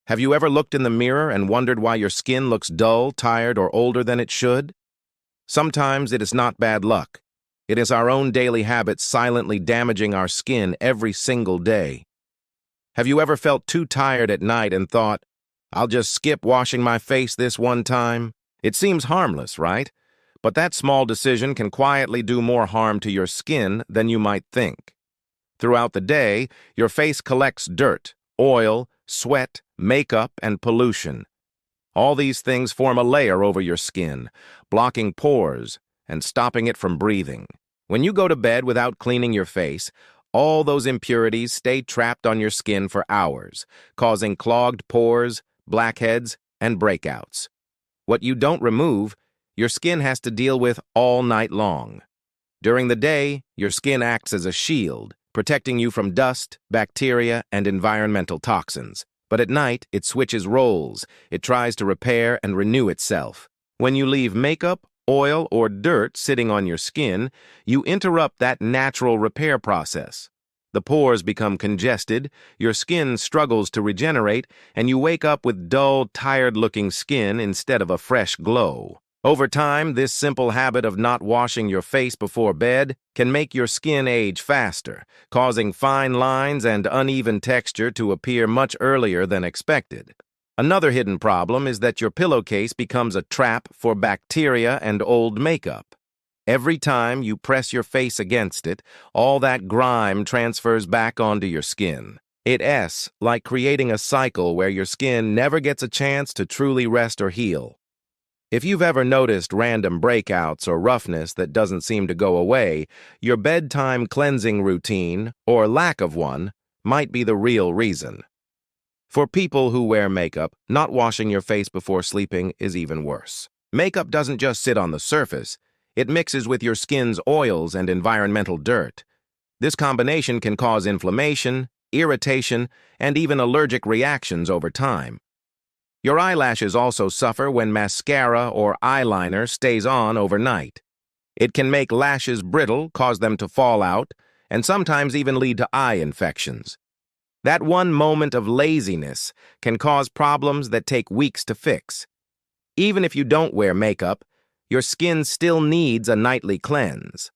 Have you ever looked in the mirror and wondered why your skin looks dull, tired, or older than it should? Sometimes it is not bad luck. It is our own daily habits silently damaging our skin every single day. Have you ever felt too tired at night and thought, "I'll just skip washing my face this one time"? It seems harmless, right? But that small decision can quietly do more harm to your skin than you might think. Throughout the day, your face collects dirt, oil, sweat, makeup, and pollution. All these things form a layer over your skin, blocking pores and stopping it from breathing. When you go to bed without cleaning your face, all those impurities stay trapped on your skin for hours, causing clogged pores, blackheads, and breakouts. What you don't remove, your skin has to deal with all night long. During the day, your skin acts as a shield, protecting you from dust, bacteria, and environmental toxins. But at night, it switches roles. It tries to repair and renew itself. When you leave makeup, oil, or dirt sitting on your skin, you interrupt that natural repair process. The pores become congested, your skin struggles to regenerate, and you wake up with dull, tired-looking skin instead of a fresh glow. Over time, this simple habit of not washing your face before bed can make your skin age faster, causing fine lines and uneven texture to appear much earlier than expected. Another hidden problem is that your pillowcase becomes a trap for bacteria and old makeup. Every time you press your face against it, all that grime transfers back onto your skin. It's like creating a cycle where your skin never gets a chance to truly rest or heal. If you've ever noticed random breakouts or roughness that doesn't seem to go away, your bedtime cleansing routine, or lack of one, might be the real reason. For people who wear makeup, not washing your face before sleeping is even worse. Makeup doesn't just sit on the surface, it mixes with your skin's oils and environmental dirt. This combination can cause inflammation, irritation, and even allergic reactions over time. Your eyelashes also suffer when mascara or eyeliner stays on overnight. It can make lashes brittle, cause them to fall out, and sometimes even lead to eye infections. That one moment of laziness can cause problems that take weeks to fix. Even if you don't wear makeup, your skin still needs a nightly cleanse.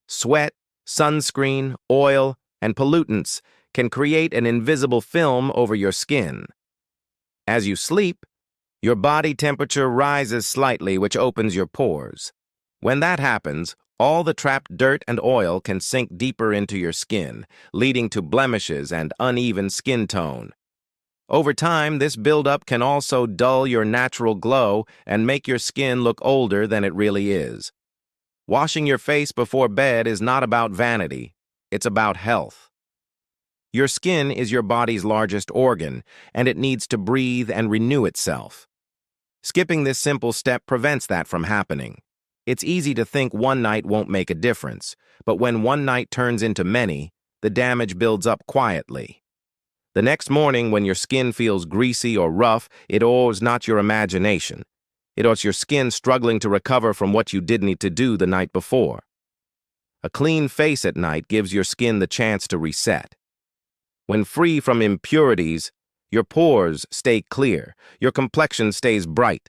Sweat, sunscreen, oil, and pollutants can create an invisible film over your skin. As you sleep, your body temperature rises slightly, which opens your pores. When that happens, all the trapped dirt and oil can sink deeper into your skin, leading to blemishes and uneven skin tone. Over time, this buildup can also dull your natural glow and make your skin look older than it really is. Washing your face before bed is not about vanity, it's about health. Your skin is your body's largest organ, and it needs to breathe and renew itself. Skipping this simple step prevents that from happening. It's easy to think one night won't make a difference, but when one night turns into many, the damage builds up quietly. The next morning, when your skin feels greasy or rough, it is not your imagination. It is your skin struggling to recover from what you didn't need to do the night before. A clean face at night gives your skin the chance to reset. When free from impurities, your pores stay clear, your complexion stays bright,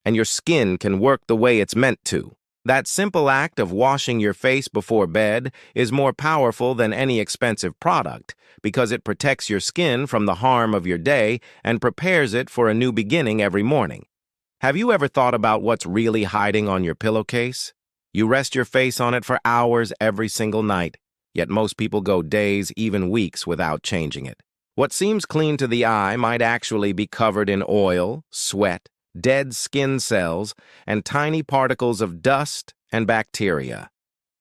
and your skin can work the way it's meant to. That simple act of washing your face before bed is more powerful than any expensive product because it protects your skin from the harm of your day and prepares it for a new beginning every morning. Have you ever thought about what's really hiding on your pillowcase? You rest your face on it for hours every single night. Yet most people go days, even weeks, without changing it. What seems clean to the eye might actually be covered in oil, sweat, dead skin cells, and tiny particles of dust and bacteria.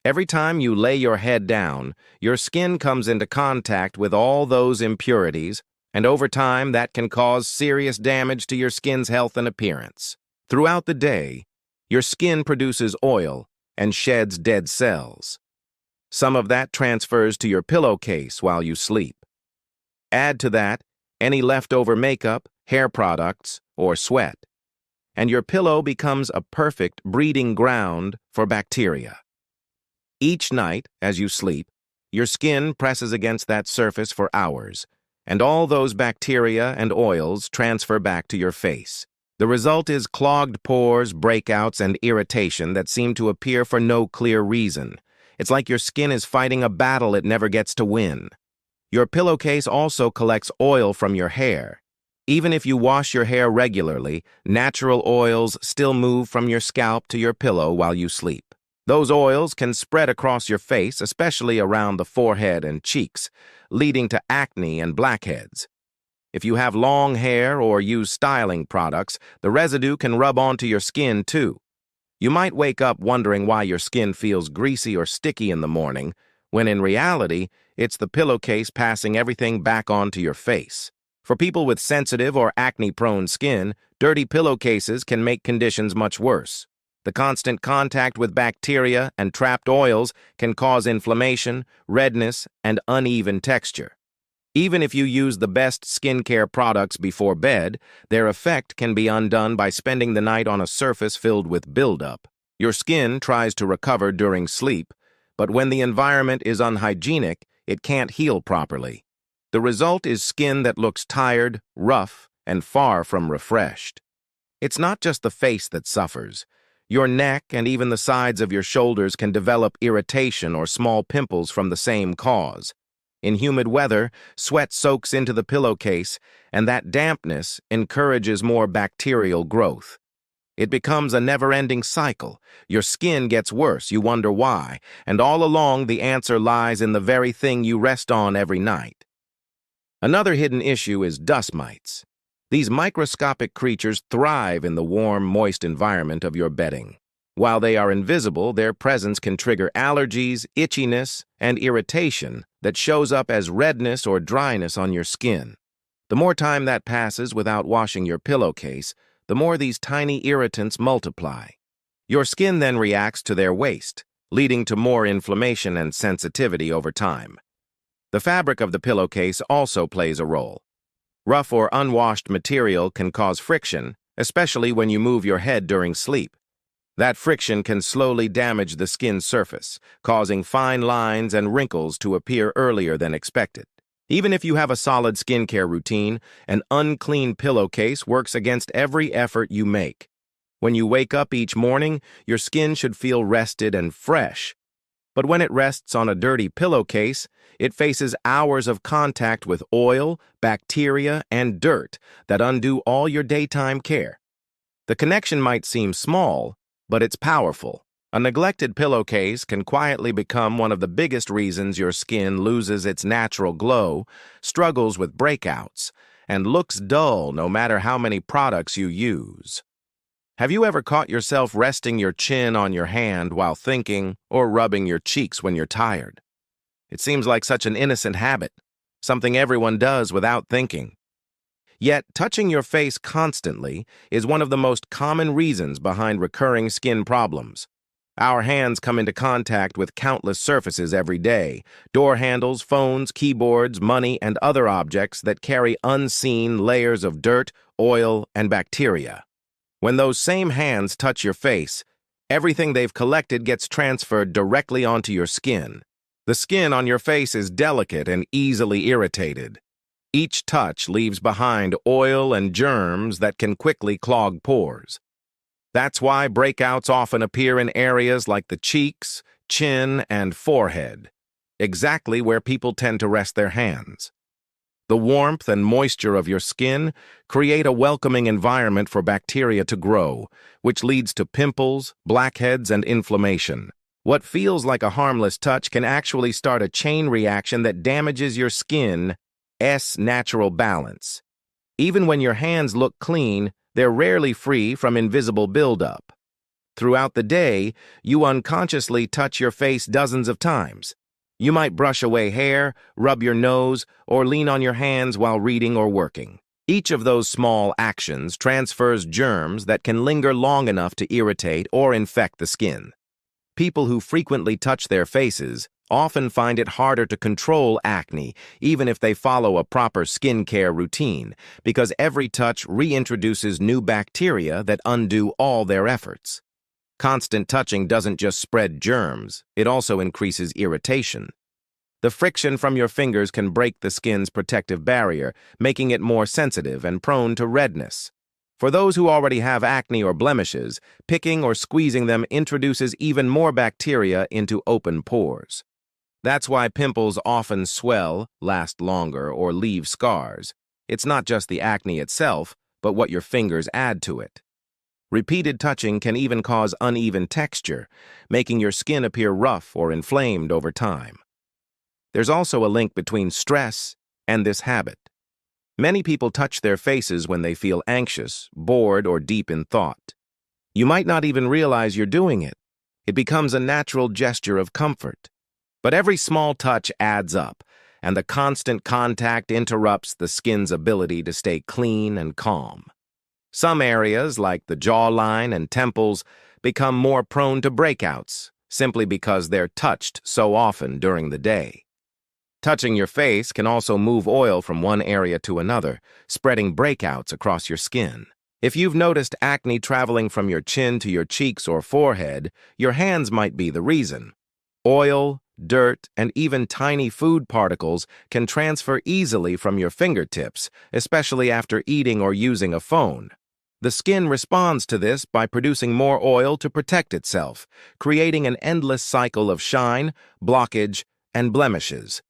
Every time you lay your head down, your skin comes into contact with all those impurities, and over time that can cause serious damage to your skin's health and appearance. Throughout the day, your skin produces oil and sheds dead cells. Some of that transfers to your pillowcase while you sleep. Add to that any leftover makeup, hair products, or sweat, and your pillow becomes a perfect breeding ground for bacteria. Each night, as you sleep, your skin presses against that surface for hours, and all those bacteria and oils transfer back to your face. The result is clogged pores, breakouts, and irritation that seem to appear for no clear reason. It's like your skin is fighting a battle it never gets to win. Your pillowcase also collects oil from your hair. Even if you wash your hair regularly, natural oils still move from your scalp to your pillow while you sleep. Those oils can spread across your face, especially around the forehead and cheeks, leading to acne and blackheads. If you have long hair or use styling products, the residue can rub onto your skin too. You might wake up wondering why your skin feels greasy or sticky in the morning, when in reality, it's the pillowcase passing everything back onto your face. For people with sensitive or acne-prone skin, dirty pillowcases can make conditions much worse. The constant contact with bacteria and trapped oils can cause inflammation, redness, and uneven texture. Even if you use the best skincare products before bed, their effect can be undone by spending the night on a surface filled with buildup. Your skin tries to recover during sleep, but when the environment is unhygienic, it can't heal properly. The result is skin that looks tired, rough, and far from refreshed. It's not just the face that suffers. Your neck and even the sides of your shoulders can develop irritation or small pimples from the same cause. In humid weather, sweat soaks into the pillowcase, and that dampness encourages more bacterial growth. It becomes a never-ending cycle. Your skin gets worse, you wonder why, and all along the answer lies in the very thing you rest on every night. Another hidden issue is dust mites. These microscopic creatures thrive in the warm, moist environment of your bedding. While they are invisible, their presence can trigger allergies, itchiness, and irritation that shows up as redness or dryness on your skin. The more time that passes without washing your pillowcase, the more these tiny irritants multiply. Your skin then reacts to their waste, leading to more inflammation and sensitivity over time. The fabric of the pillowcase also plays a role. Rough or unwashed material can cause friction, especially when you move your head during sleep. That friction can slowly damage the skin surface, causing fine lines and wrinkles to appear earlier than expected. Even if you have a solid skincare routine, an unclean pillowcase works against every effort you make. When you wake up each morning, your skin should feel rested and fresh. But when it rests on a dirty pillowcase, it faces hours of contact with oil, bacteria, and dirt that undo all your daytime care. The connection might seem small, but it's powerful. A neglected pillowcase can quietly become one of the biggest reasons your skin loses its natural glow, struggles with breakouts, and looks dull no matter how many products you use. Have you ever caught yourself resting your chin on your hand while thinking, or rubbing your cheeks when you're tired? It seems like such an innocent habit, something everyone does without thinking. Yet, touching your face constantly is one of the most common reasons behind recurring skin problems. Our hands come into contact with countless surfaces every day: door handles, phones, keyboards, money, and other objects that carry unseen layers of dirt, oil, and bacteria. When those same hands touch your face, everything they've collected gets transferred directly onto your skin. The skin on your face is delicate and easily irritated. Each touch leaves behind oil and germs that can quickly clog pores. That's why breakouts often appear in areas like the cheeks, chin, and forehead, exactly where people tend to rest their hands. The warmth and moisture of your skin create a welcoming environment for bacteria to grow, which leads to pimples, blackheads, and inflammation. What feels like a harmless touch can actually start a chain reaction that damages your skin's natural balance. Even when your hands look clean, they're rarely free from invisible buildup. Throughout the day, you unconsciously touch your face dozens of times. You might brush away hair, rub your nose, or lean on your hands while reading or working. Each of those small actions transfers germs that can linger long enough to irritate or infect the skin. People who frequently touch their faces often find it harder to control acne, even if they follow a proper skincare routine, because every touch reintroduces new bacteria that undo all their efforts. Constant touching doesn't just spread germs, it also increases irritation. The friction from your fingers can break the skin's protective barrier, making it more sensitive and prone to redness. For those who already have acne or blemishes, picking or squeezing them introduces even more bacteria into open pores. That's why pimples often swell, last longer, or leave scars. It's not just the acne itself, but what your fingers add to it. Repeated touching can even cause uneven texture, making your skin appear rough or inflamed over time. There's also a link between stress and this habit. Many people touch their faces when they feel anxious, bored, or deep in thought. You might not even realize you're doing it. It becomes a natural gesture of comfort. But every small touch adds up, and the constant contact interrupts the skin's ability to stay clean and calm. Some areas, like the jawline and temples, become more prone to breakouts, simply because they're touched so often during the day. Touching your face can also move oil from one area to another, spreading breakouts across your skin. If you've noticed acne traveling from your chin to your cheeks or forehead, your hands might be the reason. Oil, dirt, and even tiny food particles can transfer easily from your fingertips, especially after eating or using a phone. The skin responds to this by producing more oil to protect itself, creating an endless cycle of shine, blockage, and blemishes.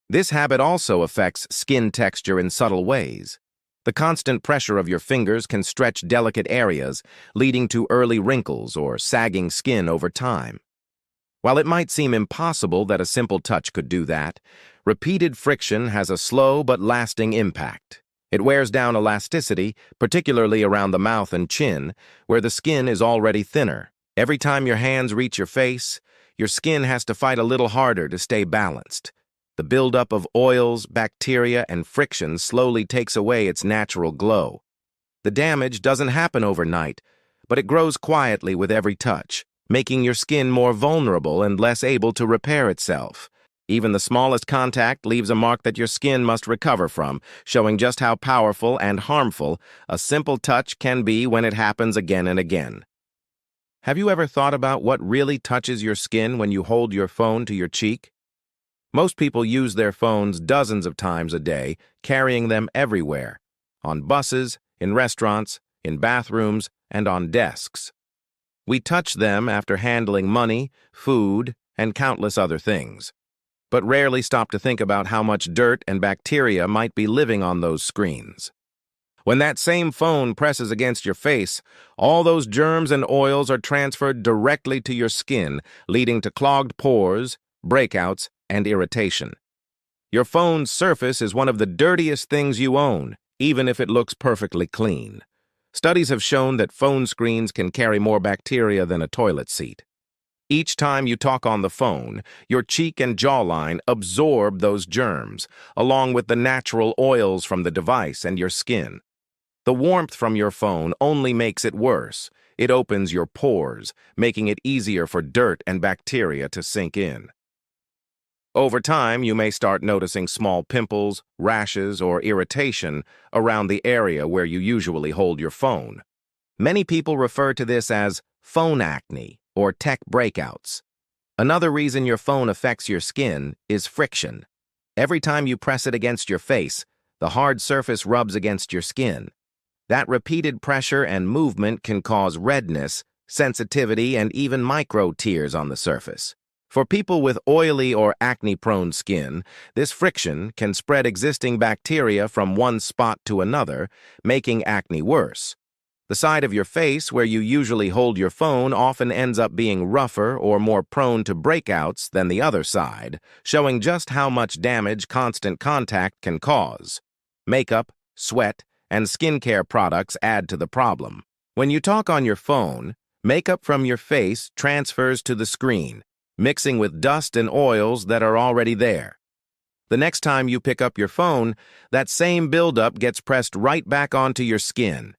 This habit also affects skin texture in subtle ways. The constant pressure of your fingers can stretch delicate areas, leading to early wrinkles or sagging skin over time. While it might seem impossible that a simple touch could do that, repeated friction has a slow but lasting impact. It wears down elasticity, particularly around the mouth and chin, where the skin is already thinner. Every time your hands reach your face, your skin has to fight a little harder to stay balanced. The buildup of oils, bacteria, and friction slowly takes away its natural glow. The damage doesn't happen overnight, but it grows quietly with every touch, making your skin more vulnerable and less able to repair itself. Even the smallest contact leaves a mark that your skin must recover from, showing just how powerful and harmful a simple touch can be when it happens again and again. Have you ever thought about what really touches your skin when you hold your phone to your cheek? Most people use their phones dozens of times a day, carrying them everywhere, on buses, in restaurants, in bathrooms, and on desks. We touch them after handling money, food, and countless other things, but rarely stop to think about how much dirt and bacteria might be living on those screens. When that same phone presses against your face, all those germs and oils are transferred directly to your skin, leading to clogged pores, breakouts, and irritation. Your phone's surface is one of the dirtiest things you own, even if it looks perfectly clean. Studies have shown that phone screens can carry more bacteria than a toilet seat. Each time you talk on the phone, your cheek and jawline absorb those germs, along with the natural oils from the device and your skin. The warmth from your phone only makes it worse. It opens your pores, making it easier for dirt and bacteria to sink in. Over time, you may start noticing small pimples, rashes, or irritation around the area where you usually hold your phone. Many people refer to this as phone acne or tech breakouts. Another reason your phone affects your skin is friction. Every time you press it against your face, the hard surface rubs against your skin. That repeated pressure and movement can cause redness, sensitivity, and even micro tears on the surface. For people with oily or acne-prone skin, this friction can spread existing bacteria from one spot to another, making acne worse. The side of your face where you usually hold your phone often ends up being rougher or more prone to breakouts than the other side, showing just how much damage constant contact can cause. Makeup, sweat, and skincare products add to the problem. When you talk on your phone, makeup from your face transfers to the screen, mixing with dust and oils that are already there. The next time you pick up your phone, that same buildup gets pressed right back onto your skin.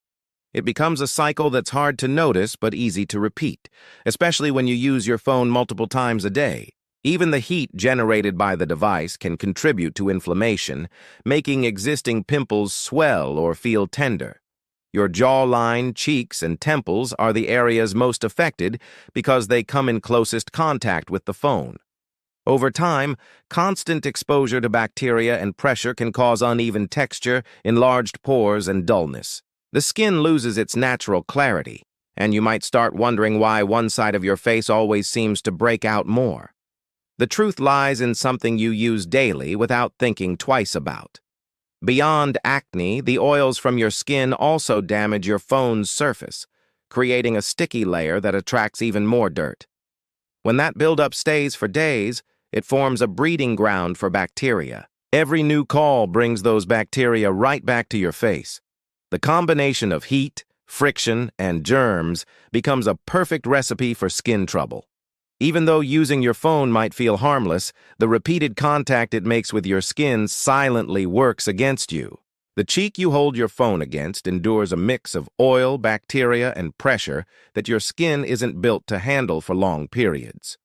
It becomes a cycle that's hard to notice but easy to repeat, especially when you use your phone multiple times a day. Even the heat generated by the device can contribute to inflammation, making existing pimples swell or feel tender. Your jawline, cheeks, and temples are the areas most affected because they come in closest contact with the phone. Over time, constant exposure to bacteria and pressure can cause uneven texture, enlarged pores, and dullness. The skin loses its natural clarity, and you might start wondering why one side of your face always seems to break out more. The truth lies in something you use daily without thinking twice about. Beyond acne, the oils from your skin also damage your phone's surface, creating a sticky layer that attracts even more dirt. When that buildup stays for days, it forms a breeding ground for bacteria. Every new call brings those bacteria right back to your face. The combination of heat, friction, and germs becomes a perfect recipe for skin trouble. Even though using your phone might feel harmless, the repeated contact it makes with your skin silently works against you. The cheek you hold your phone against endures a mix of oil, bacteria, and pressure that your skin isn't built to handle for long periods.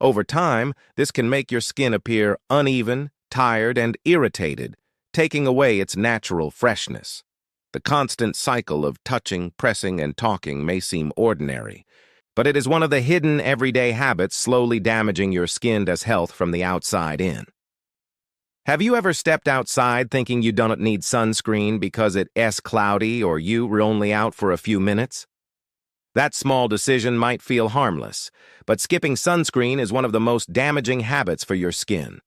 Over time, this can make your skin appear uneven, tired, and irritated, taking away its natural freshness. The constant cycle of touching, pressing, and talking may seem ordinary, but it is one of the hidden everyday habits slowly damaging your skin's health from the outside in. Have you ever stepped outside thinking you don't need sunscreen because it's cloudy or you were only out for a few minutes? That small decision might feel harmless, but skipping sunscreen is one of the most damaging habits for your skin.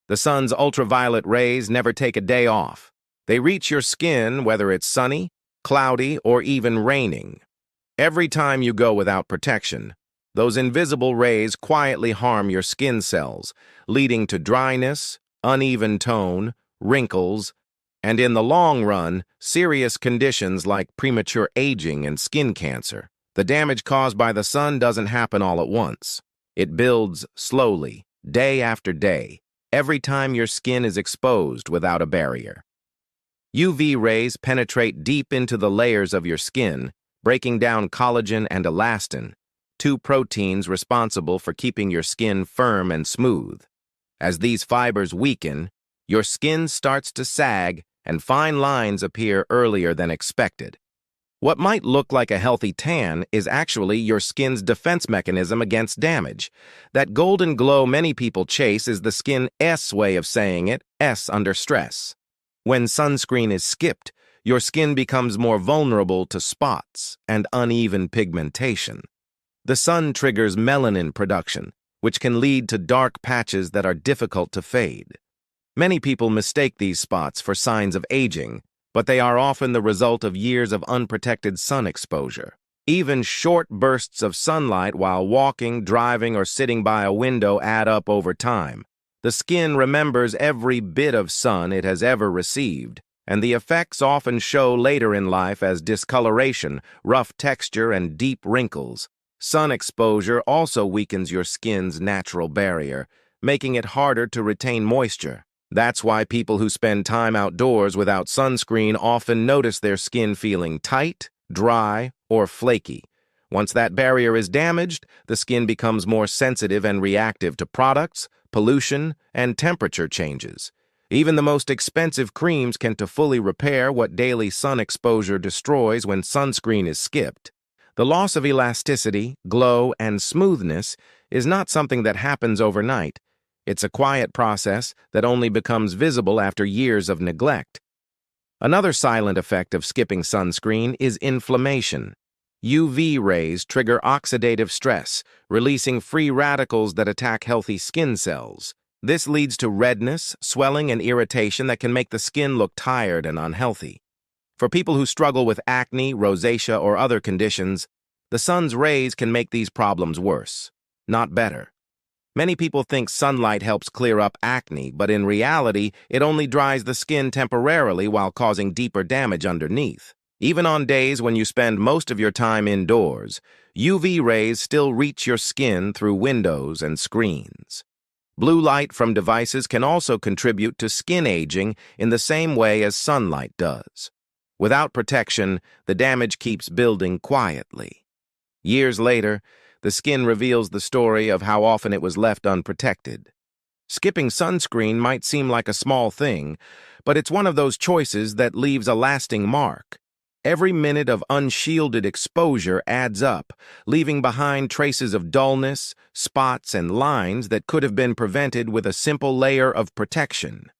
The sun's ultraviolet rays never take a day off. They reach your skin whether it's sunny, cloudy, or even raining. Every time you go without protection, those invisible rays quietly harm your skin cells, leading to dryness, uneven tone, wrinkles, and in the long run, serious conditions like premature aging and skin cancer. The damage caused by the sun doesn't happen all at once. It builds slowly, day after day, every time your skin is exposed without a barrier. UV rays penetrate deep into the layers of your skin, breaking down collagen and elastin, two proteins responsible for keeping your skin firm and smooth. As these fibers weaken, your skin starts to sag and fine lines appear earlier than expected. What might look like a healthy tan is actually your skin's defense mechanism against damage. That golden glow many people chase is the skin's way of saying it, S under stress. When sunscreen is skipped, your skin becomes more vulnerable to spots and uneven pigmentation. The sun triggers melanin production, which can lead to dark patches that are difficult to fade. Many people mistake these spots for signs of aging, but they are often the result of years of unprotected sun exposure. Even short bursts of sunlight while walking, driving, or sitting by a window add up over time. The skin remembers every bit of sun it has ever received, and the effects often show later in life as discoloration, rough texture, and deep wrinkles. Sun exposure also weakens your skin's natural barrier, making it harder to retain moisture. That's why people who spend time outdoors without sunscreen often notice their skin feeling tight, dry, or flaky. Once that barrier is damaged, the skin becomes more sensitive and reactive to products, pollution, and temperature changes. Even the most expensive creams can't fully repair what daily sun exposure destroys when sunscreen is skipped. The loss of elasticity, glow, and smoothness is not something that happens overnight. It's a quiet process that only becomes visible after years of neglect. Another silent effect of skipping sunscreen is inflammation. UV rays trigger oxidative stress, releasing free radicals that attack healthy skin cells. This leads to redness, swelling, and irritation that can make the skin look tired and unhealthy. For people who struggle with acne, rosacea, or other conditions, the sun's rays can make these problems worse, not better. Many people think sunlight helps clear up acne, but in reality, it only dries the skin temporarily while causing deeper damage underneath. Even on days when you spend most of your time indoors, UV rays still reach your skin through windows and screens. Blue light from devices can also contribute to skin aging in the same way as sunlight does. Without protection, the damage keeps building quietly. Years later, the skin reveals the story of how often it was left unprotected. Skipping sunscreen might seem like a small thing, but it's one of those choices that leaves a lasting mark. Every minute of unshielded exposure adds up, leaving behind traces of dullness, spots, and lines that could have been prevented with a simple layer of protection.